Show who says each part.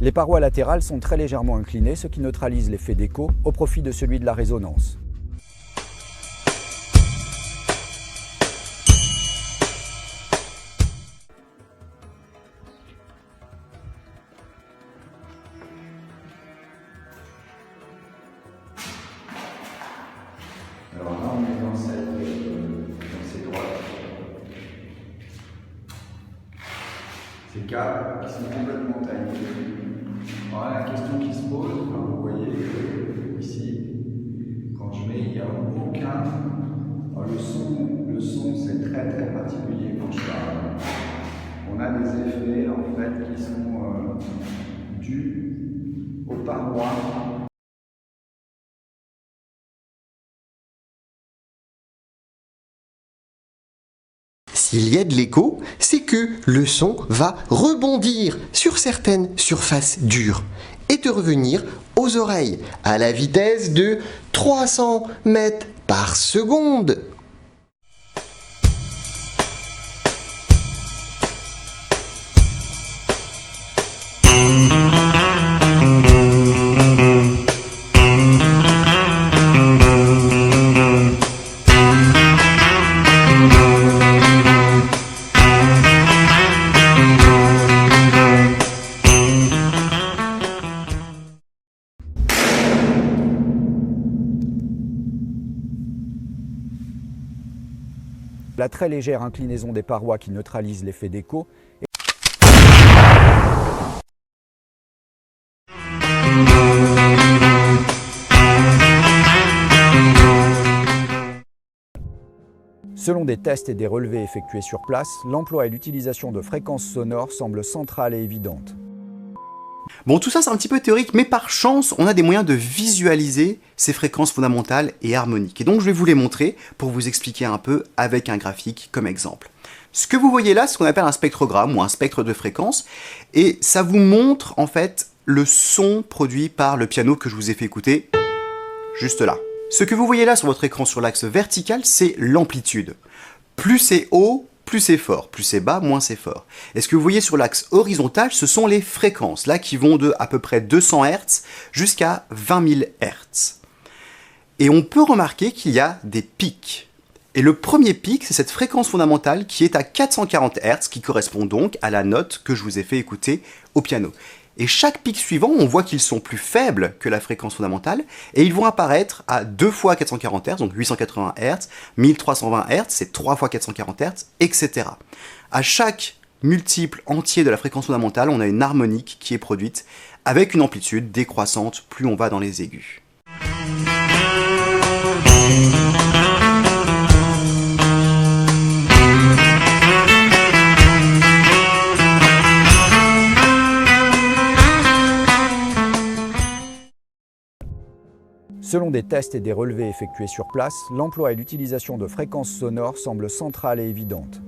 Speaker 1: Les parois latérales sont très légèrement inclinées, ce qui neutralise l'effet d'écho au profit de celui de la résonance.
Speaker 2: Alors là, on est dans ces droites. Ces câbles qui sont complètement taillés. Alors la question qui se pose, vous voyez ici, quand je mets, il n'y a aucun. Alors le son c'est très particulier quand je parle. On a des effets en fait qui sont dus aux parois.
Speaker 3: S'il y a de l'écho, c'est que le son va rebondir sur certaines surfaces dures et de revenir aux oreilles à la vitesse de 300 mètres par seconde.
Speaker 1: La très légère inclinaison des parois qui neutralise l'effet d'écho. Selon des tests et des relevés effectués sur place, l'emploi et l'utilisation de fréquences sonores semblent centrales et évidentes.
Speaker 4: Bon, tout ça c'est un petit peu théorique, mais par chance, on a des moyens de visualiser ces fréquences fondamentales et harmoniques. Et donc je vais vous les montrer pour vous expliquer un peu avec un graphique comme exemple. Ce que vous voyez là, c'est ce qu'on appelle un spectrogramme ou un spectre de fréquences, et ça vous montre en fait le son produit par le piano que je vous ai fait écouter juste là. Ce que vous voyez là sur votre écran sur l'axe vertical, c'est l'amplitude. Plus c'est haut, plus c'est fort, plus c'est bas, moins c'est fort. Et ce que vous voyez sur l'axe horizontal, ce sont les fréquences, là qui vont de à peu près 200 Hz jusqu'à 20 000 Hz. Et on peut remarquer qu'il y a des pics. Et le premier pic, c'est cette fréquence fondamentale qui est à 440 Hz, qui correspond donc à la note que je vous ai fait écouter au piano. Et chaque pic suivant, on voit qu'ils sont plus faibles que la fréquence fondamentale, et ils vont apparaître à 2 fois 440 Hz, donc 880 Hz, 1320 Hz, c'est 3 fois 440 Hz, etc. À chaque multiple entier de la fréquence fondamentale, on a une harmonique qui est produite avec une amplitude décroissante plus on va dans les aigus.
Speaker 1: Selon des tests et des relevés effectués sur place, l'emploi et l'utilisation de fréquences sonores semblent centrales et évidentes.